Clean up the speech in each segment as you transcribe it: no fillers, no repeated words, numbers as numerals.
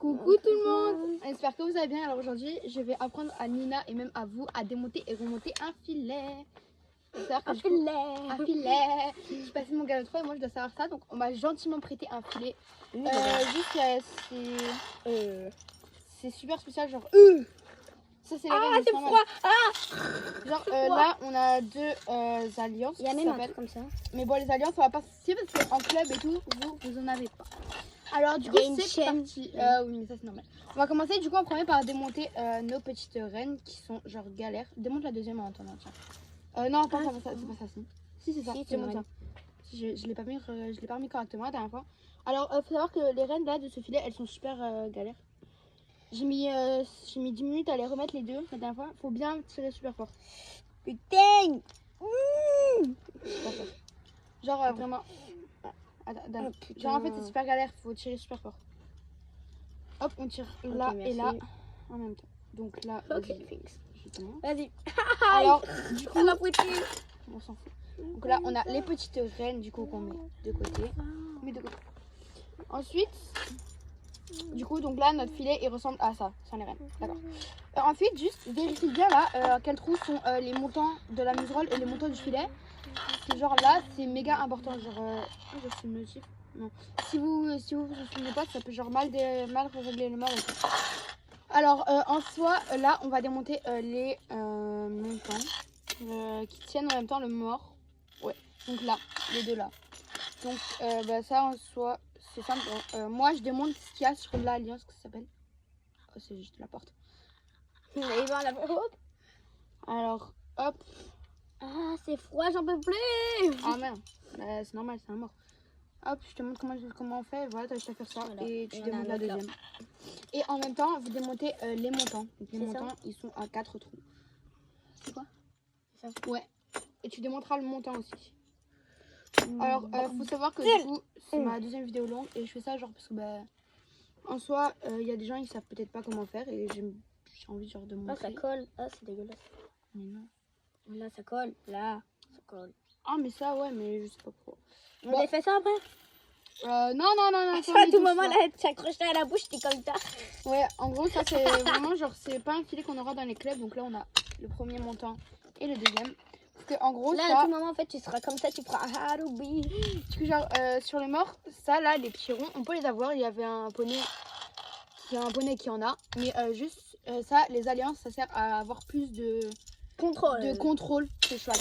Coucou tout le monde, j'espère que vous allez bien. Alors aujourd'hui je vais apprendre à Nina et même à vous à démonter et remonter un filet. Un filet. J'ai passé mon galop 3 et moi je dois savoir ça. Donc on m'a gentiment prêté un filet. C'est super spécial, genre ça c'est les règles, c'est froid. Genre là on a deux alliances. Il y a même un truc comme ça. Mais bon, les alliances on va pas si parce qu'en club et tout vous en avez pas. Alors du coup c'est parti. Oui mais ça c'est normal. On va commencer du coup en premier par démonter nos petites reines qui sont genre galères. Démonte la deuxième en attendant, tiens. Non pas ça, c'est pas ça si c'est ça, démonte ça. Je l'ai pas mis correctement la dernière fois. Alors faut savoir que les reines là de ce filet elles sont super galères. J'ai mis 10 minutes à les remettre les deux la dernière fois. Faut bien tirer super fort. Putain. Genre vraiment. Attends. Genre en fait c'est super galère, faut tirer super fort. Hop, on tire là et là en même temps. Donc là, Vas-y. Alors du coup, ça m'a fouetté. On s'en fout. Donc là on a les petites reines du coup qu'on met de côté. Ensuite, du coup donc là notre filet il ressemble à ça, sans les reines. D'accord. Ensuite juste vérifie bien là quels trous sont les montants de la muserolle et les montants du filet. Parce que genre là c'est méga important. Genre je suis motif. Non. Si vous vous souvenez pas, ça peut genre mal régler le mort et tout. Alors en soi là on va démonter les montants qui tiennent en même temps le mort. Ouais. Donc là, les deux là. Donc ça en soi c'est simple. Moi je démonte ce qu'il y a sur l'alliance, que ça s'appelle. Oh c'est juste la porte. Alors hop. Ah c'est froid, j'en peux plus. Ah merde, c'est normal, c'est un mort. Hop, je te montre comment on fait. Voilà, tu as juste à faire ça et tu démontes la deuxième. Et en même temps, vous démontez les montants. Donc, les montants, ils sont à 4 trous. C'est quoi? C'est ça. Ouais. Et tu démonteras le montant aussi. Alors, faut savoir que du coup, c'est ma deuxième vidéo longue et je fais ça genre parce que en soi, il y a des gens ils savent peut-être pas comment faire et j'ai envie genre de montrer. Ah ça colle, ah c'est dégueulasse. Mais non. Là ça colle, là ça colle. Ah mais ça ouais, mais je sais pas pourquoi. On a fait ça après? Non. À tout moment là, tu accrochais à la bouche, t'es comme ça. Ouais, en gros ça c'est vraiment genre c'est pas un filet qu'on aura dans les clubs. Donc là on a le premier montant et le deuxième. Parce que en gros là ça, à tout moment en fait tu seras comme ça, tu feras Harubi. Parce que genre sur les morts, ça là les petits ronds, on peut les avoir. Il y avait un poney qui en a. Mais juste ça, les alliances ça sert à avoir plus de contrôle sur le cheval.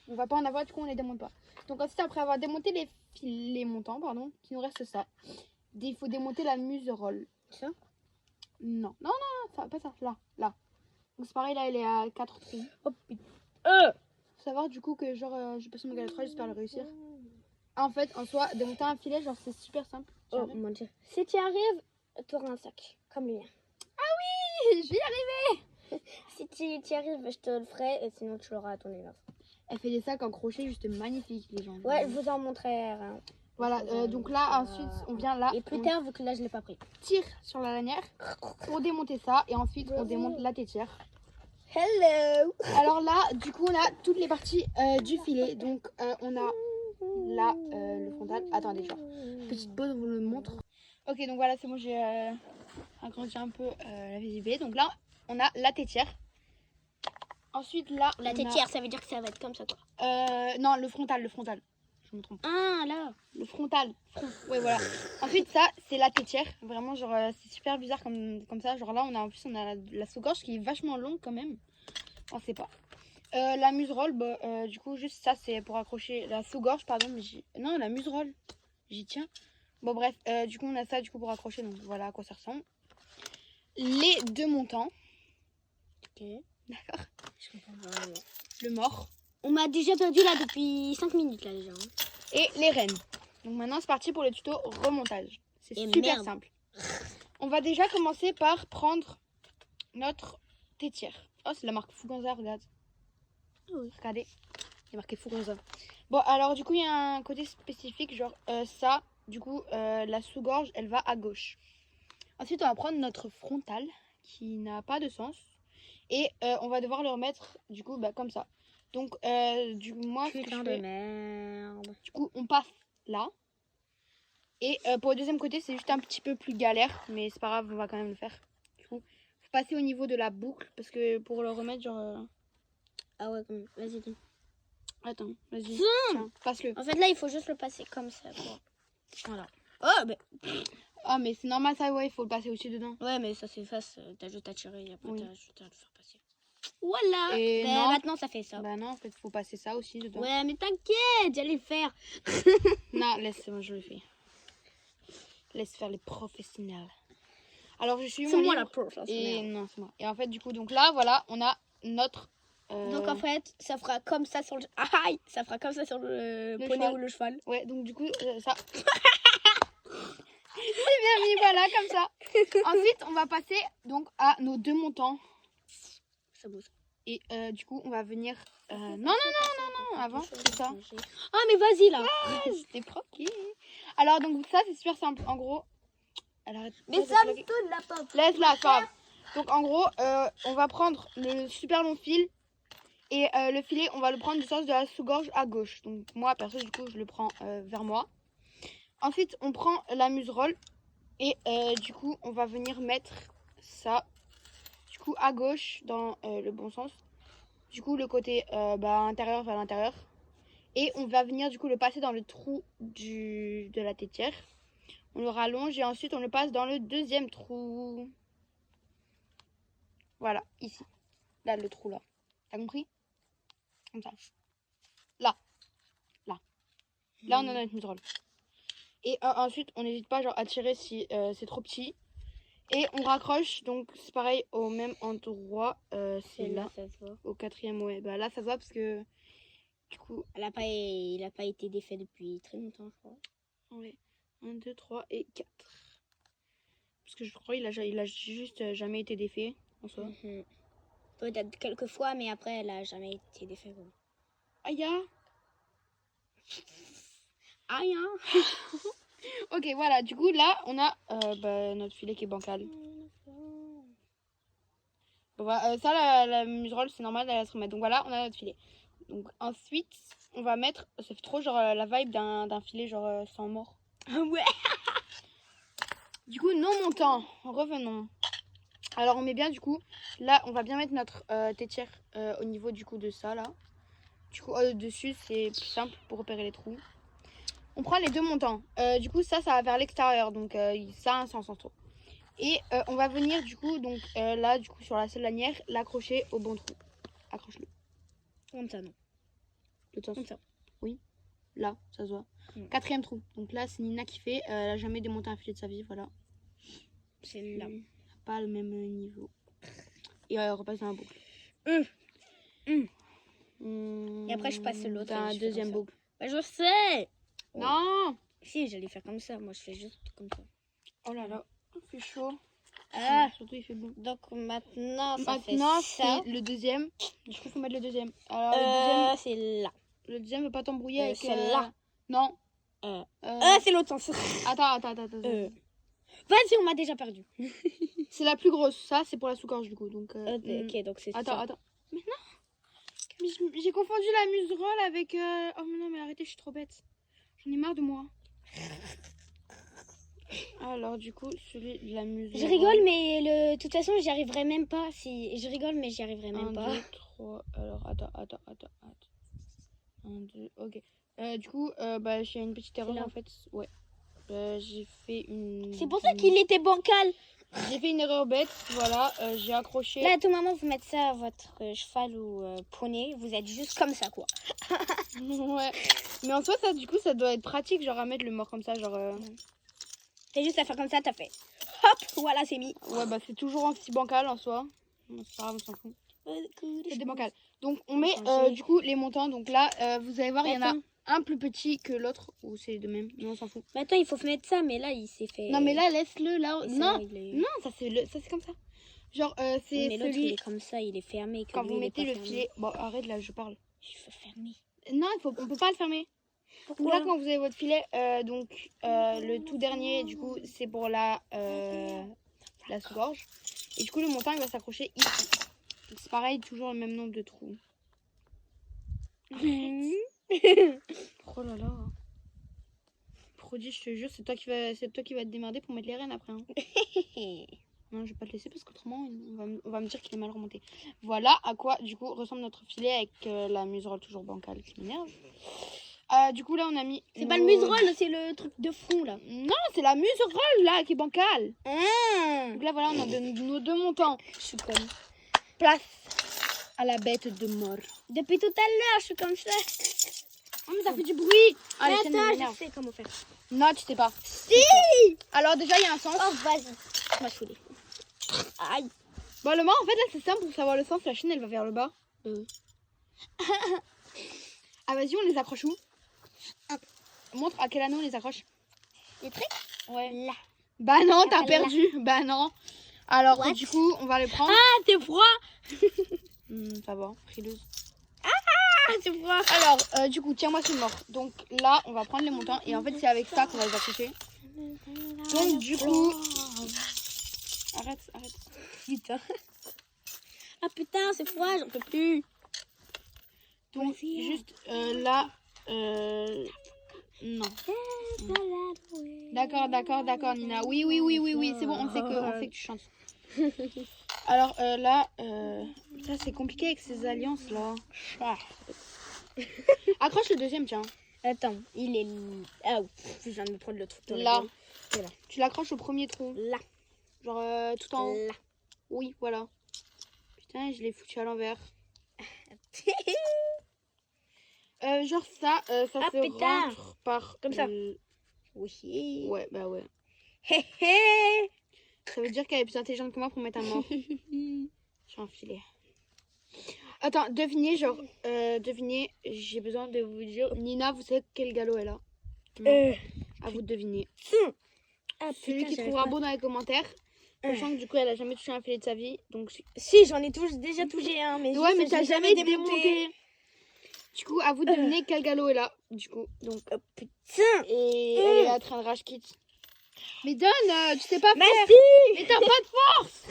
On va pas en avoir, du coup on les démonte pas. Donc ensuite après avoir démonté les montants, pardon, qu'il nous reste ça. Il faut démonter la muserolle. Ça? Non, ça, pas ça, là. Donc c'est pareil, là elle est à 4 trous. Oh putain. Faut savoir du coup que genre je passe mon galop 3, j'espère le réussir. En fait, en soi, démonter un filet, genre c'est super simple. Oh mon dieu. Si tu y arrives, tu auras un sac, comme le mien. Ah oui, je vais y arriver. Si tu y arrives, je te le ferai et sinon tu l'auras à ton anniversaire. Elle fait des sacs en crochet juste magnifiques, les gens. Ouais, je vous en montrerai. Hein. Voilà, donc là, ensuite, on vient là. Et plus tard, vu que là, je l'ai pas pris. Tire sur la lanière pour démonter ça. Et ensuite, on démonte la tétière. Hello. Alors là, du coup, on a toutes les parties du filet. Donc, on a là le frontal. Attendez, genre, petite pause, on vous le montre. Ok, donc voilà, c'est bon, j'ai agrandi un peu la visibilité. Donc là, on a la tétière. Ensuite, là, la tétière, ça veut dire que ça va être comme ça, quoi. Non, le frontal. Je me trompe. Ah, là. Le frontal. Ouais, voilà. Ensuite, ça, c'est la tétière. Vraiment, genre, c'est super bizarre comme ça. Genre là, en plus, on a la sous-gorge qui est vachement longue quand même. On sait pas. La muserolle, du coup, juste ça, c'est pour accrocher la sous-gorge, pardon. Mais non, la muserolle. J'y tiens. Bon, bref, du coup, on a ça du coup pour accrocher. Donc, voilà à quoi ça ressemble. Les deux montants. Ok. D'accord. Le mort. On m'a déjà perdu là depuis 5 minutes là déjà. Et les rennes. Donc maintenant c'est parti pour le tuto remontage. C'est super simple. On va déjà commencer par prendre notre tétière. Oh c'est la marque Fuganza, regarde. Oui. Regardez, il y a marqué Fuganza. Bon alors du coup il y a un côté spécifique genre ça. Du coup la sous-gorge elle va à gauche. Ensuite on va prendre notre frontal qui n'a pas de sens. Et on va devoir le remettre du coup comme ça. Donc du coup moi ce que je fais, merde. du coup on passe là. Et pour le deuxième côté, c'est juste un petit peu plus galère, mais c'est pas grave, on va quand même le faire. Du coup, faut passer au niveau de la boucle, parce que pour le remettre, genre... Ah ouais, vas-y. Attends, vas-y, tiens, passe-le. En fait, là, il faut juste le passer comme ça, quoi. Voilà. Oh, mais... Ah, mais c'est normal ça, ouais, il faut le passer aussi dedans. Ouais, mais ça s'efface. T'as juste à tirer et après, Oui. t'as juste à le faire passer. Voilà. Et Ben, non. maintenant, ça fait ça. Bah non, en fait, faut passer ça aussi dedans. Ouais, mais t'inquiète, j'allais le faire. Non, laisse, moi je le fais. Laisse faire les professionnels. Alors, je suis C'est moi la livre, prof. et non, c'est moi. Et en fait, du coup, donc là, voilà, on a notre... Donc en fait, ça fera comme ça sur le... Aïe, ça fera comme ça sur le poney cheval. ou le cheval. Ouais, donc du coup, ça... C'est bien mis, voilà, comme ça. Ensuite, on va passer donc à nos deux montants. Ça bouge. Et du coup, on va venir... Non, avant, c'est ça. Ah, mais vas-y là. C'était croqué. Alors, donc ça, c'est super simple. En gros... Alors, Mais ça me donne la pop. laisse-la, pas grave. Donc, en gros, on va prendre le super long fil. Et le filet, on va le prendre du sens de la sous-gorge à gauche. Donc, moi, perso, du coup, je le prends vers moi. Ensuite, on prend la muserolle. Et du coup, on va venir mettre ça, du coup, à gauche, dans le bon sens. Du coup, le côté intérieur vers l'intérieur. Et on va venir, du coup, le passer dans le trou de la tétière. On le rallonge et ensuite, on le passe dans le deuxième trou. Voilà, ici. Là, le trou, là. T'as compris? Comme ça. Là. Là, on a notre muserolle. Et ensuite, on n'hésite pas genre, à tirer si c'est trop petit. Et on raccroche, donc c'est pareil au même endroit. C'est là, ça se voit. au quatrième, ouais. Bah là, ça se voit parce que du coup... Il a pas été défait depuis très longtemps, je crois. Ouais. 1, 2, 3 et 4. Parce que je crois qu'il a juste jamais été défait en soi. Peut-être quelques fois, mais après, elle a jamais été défait. Aïe. Aïe, hein. Ok, voilà. Du coup, là, on a notre filet qui est bancal. Voilà, ça, la muserolle, c'est normal, elle va se remettre. Donc voilà, on a notre filet. Donc ensuite, on va mettre... Ça fait trop genre la vibe d'un filet genre sans mort. Ouais. Du coup, non montant. Revenons. Alors, on met bien du coup... Là, on va bien mettre notre tétière au niveau du coup de ça, là. Du coup, dessus, c'est plus simple pour repérer les trous. On prend les deux montants. Du coup, ça va vers l'extérieur. Donc, ça a un sens en tout. Et on va venir du coup, donc là, du coup, sur la seule lanière, l'accrocher au bon trou. Accroche-le. Comme ça, non. Le sens. Comme ça. Oui. Là, ça se voit. Quatrième trou. Donc là, c'est Nina qui fait. Elle a jamais démonté un filet de sa vie, voilà. C'est là. Pas le même niveau. Et repasse dans la boucle. Et après, je passe l'autre. Dans la deuxième boucle. Bah, je sais. Non. Si, j'allais faire comme ça. Moi, je fais juste comme ça. Oh là là, il fait chaud. Ah. Surtout, il fait bon. Donc maintenant, C'est le deuxième. Du coup, il faut mettre le deuxième. Alors, le deuxième, c'est là. le deuxième veut pas t'embrouiller avec... celle-là. Non. C'est l'autre sens. Attends. Vas-y, on m'a déjà perdu. C'est la plus grosse. Ça, c'est pour la sous-gorge, du coup. Donc, Ok, donc c'est ça. Attends. Mais non. Mais j'ai confondu la muserolle avec... Oh, mais non, mais arrêtez, je suis trop bête. J'en ai marre de moi. Alors, du coup, celui de la muserolle... Je rigole, mais de toute façon, j'y arriverai même pas. Si je rigole, mais j'y arriverai même 1, pas. 2, 3... Alors, attends. 1, 2... Ok. Du coup, j'ai une petite erreur, là. en fait. Ouais. J'ai fait une... C'est pour ça qu'il était bancal. J'ai fait une erreur bête. Voilà, j'ai accroché... Là, à tout moment, vous mettez ça à votre cheval ou poney. Vous êtes juste comme ça, quoi. Ouais. Mais en soi, ça, du coup, ça doit être pratique, genre, à mettre le mort comme ça, genre... T'as juste à faire comme ça, t'as fait. Hop, voilà, c'est mis. Ouais, bah, c'est toujours un petit bancal, en soi. C'est pas grave, on s'en fout. C'est des bancals. Donc, on met, du coup, les montants. Donc là, vous allez voir, il y en a un plus petit que l'autre. Ou c'est de même, mais on s'en fout. Mais attends, il faut mettre ça, mais là, il s'est fait... Non, mais là, laisse-le, là. Et Non, ça, il est... non, ça, c'est comme ça. Genre, c'est Mais l'autre, il celui... est comme ça, il est fermé. Que Quand lui, vous il est mettez pas le fermé. filet... Bon, arrête, là, je parle. Je veux fermer. Non, on peut pas le fermer. Pourquoi? Là, quand vous avez votre filet, le tout dernier, du coup, c'est pour la sous-gorge. Et du coup, le montant, il va s'accrocher ici. Donc, c'est pareil, toujours le même nombre de trous. Oh là là. mercredi, je te jure, c'est toi qui va te démerder pour mettre les rênes après. Hein. Non, je vais pas te laisser parce qu'autrement, on va me dire qu'il est mal remonté. Voilà à quoi, du coup, ressemble notre filet avec la muserolle toujours bancale qui m'énerve. Du coup, là, on a mis... C'est pas le muserolle, c'est le truc de fond, là. Non, c'est la muserolle, là, qui est bancale. Mmh. Donc là, voilà, on a nos 2 montants. Je suis comme... Place à la bête de mort. Depuis tout à l'heure, je suis comme ça. Oh, mais ça fait du bruit. Ah, les chaînes Attends, m'énervent. je sais comment faire. Non, tu sais pas. Si. Alors, déjà, il y a un sens. Oh, vas-y. Je m'as saoulé. Aïe. Bon, le mort, en fait, là, c'est simple pour savoir le sens. La chaîne, elle va vers le bas. Ah, vas-y, on les accroche où? Montre à quel anneau on les accroche. Les trucs. Ouais. Là. Bah non, t'as Là. perdu. Bah non. Alors, What? du coup, on va les prendre. Ah, c'est froid. Ça va, frileuse. Ah, c'est froid. Alors, du coup, tiens-moi ce mort. Donc là, on va prendre les montants. Et en fait, c'est avec ça qu'on va les accrocher. Donc, du coup... Arrête. Putain. Ah putain, c'est froid, j'en peux plus. Donc, juste là... Non. D'accord, Nina. Oui, c'est bon, on sait que tu chantes. Alors là, putain, c'est compliqué avec ces alliances là. Accroche le deuxième, tiens. Attends, il est... Ah, je viens de me prendre le truc dans la Là. gueule. Voilà. Tu l'accroches au premier trou. Là. Genre tout en haut. Là. Oui, voilà. Putain, je l'ai foutu à l'envers. Genre ça se putain. rentre par... Comme ça. Oui. Ouais, bah ouais. Hé hé. Ça veut dire qu'elle est plus intelligente que moi pour mettre un mort. J'ai un filet. Attends, devinez, j'ai besoin de vous dire. Nina, vous savez quel galop elle a? À vous de deviner. Ah, Celui qui trouvera beau dans les commentaires. Sachant que du coup, elle a jamais touché un filet de sa vie. Donc... Si, j'en ai déjà touché un. Mais ouais, mais t'as t'as jamais démonté. Du coup, à vous de deviner quel galop elle a. Du coup, donc. Oh, putain. Et elle est en train de rage kit. Mais donne, tu sais pas faire. Merci. Mais t'as pas de force.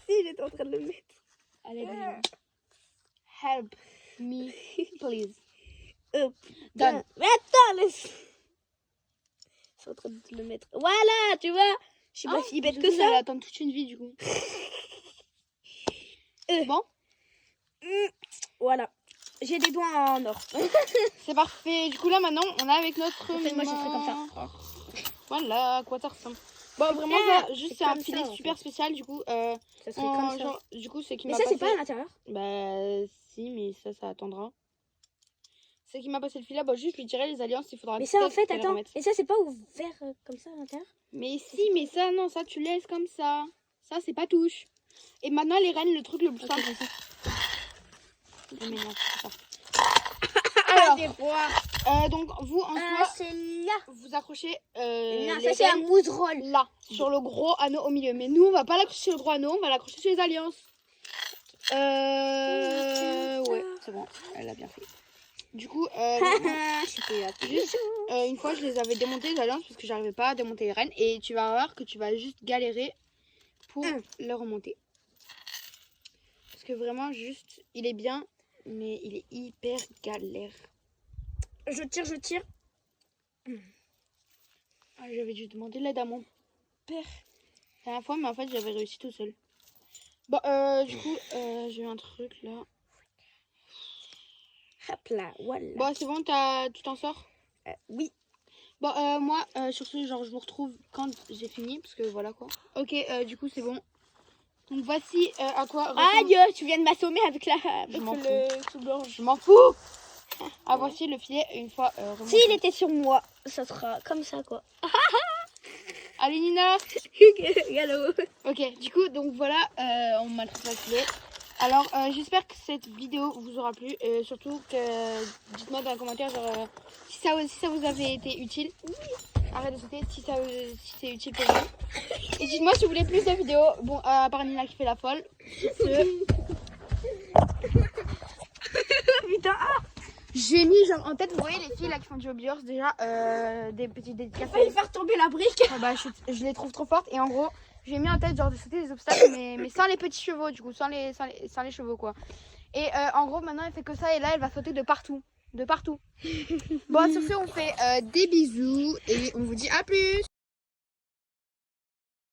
Si, j'étais en train de le mettre. Allez, viens. Help me, please. Oh, Donne. mais attends, laisse. Je suis en train de le mettre. Voilà, tu vois. Je suis pas si bête que Elle ça. attend toute une vie, du coup. Bon. Voilà. J'ai des doigts en or. C'est parfait. Du coup, là, maintenant, on est avec notre... En fait, moi, je ferai comme ça. Voilà, à quoi ça ressemble. Bon, vraiment, ça, juste, c'est un filet super spécial, du coup. Ça serait comme ça. Genre, du coup, c'est qui Mais m'a ça, passé... c'est pas à l'intérieur. Bah, si, mais ça attendra. C'est qui m'a passé le filet, bah, juste lui tirer les alliances, il faudra... Mais ça, en fait, qu'elle attends. remette. Et ça, c'est pas ouvert comme ça à l'intérieur. Mais si, mais ça, non, ça, tu laisses comme ça. Ça, c'est pas touche. Et maintenant, les reines, le truc le plus simple. Je m'énerve, c'est ça. Alors, donc, vous, en soi, c'est là. vous accrochez Non, les ça, c'est un reines mouserolle. là, sur le gros anneau au milieu. Mais nous, on va pas l'accrocher sur le gros anneau, on va l'accrocher sur les alliances. Ouais, c'est bon, elle a bien fait. Du coup, juste, une fois, je les avais démontées les alliances parce que j'arrivais pas à démonter les reines. Et tu vas voir que tu vas juste galérer pour les remonter. Parce que vraiment, juste, il est bien, mais il est hyper galère. Je tire. Ah, j'avais dû demander l'aide à mon père la dernière fois, mais en fait, j'avais réussi tout seul. Bon, du coup, j'ai un truc là. Hop là, voilà. Bon, c'est bon, tu t'en sors? Oui. Bon, moi, sur ce, genre, je vous retrouve quand j'ai fini, parce que voilà quoi. Ok, du coup, c'est bon. Donc, voici à quoi ressemble... Aïe, tu viens de m'assommer avec Je m'en le sous-gorge. Je m'en fous. Ah, voici le filet une fois remonté. S'il était sur moi, ça sera comme ça, quoi. Allez, Nina. Gallo. Ok, du coup, donc voilà, on m'a trouvé le filet. Alors, j'espère que cette vidéo vous aura plu. Surtout que, dites-moi dans les commentaires, genre, si ça vous avait été utile. Arrête de sauter si c'est utile pour vous. Et dites-moi si vous voulez plus de vidéos. Bon, à part Nina qui fait la folle. Putain, J'ai mis genre en tête, vous voyez les filles là qui font du hobby horse déjà, des petites dédicaces. failli faire tomber la brique. Bah, je les trouve trop fortes et en gros, j'ai mis en tête genre de sauter des obstacles mais sans les petits chevaux du coup, sans les chevaux quoi. Et en gros maintenant elle fait que ça et là elle va sauter de partout. de partout. Bon, sur ce, on fait des bisous et on vous dit à plus.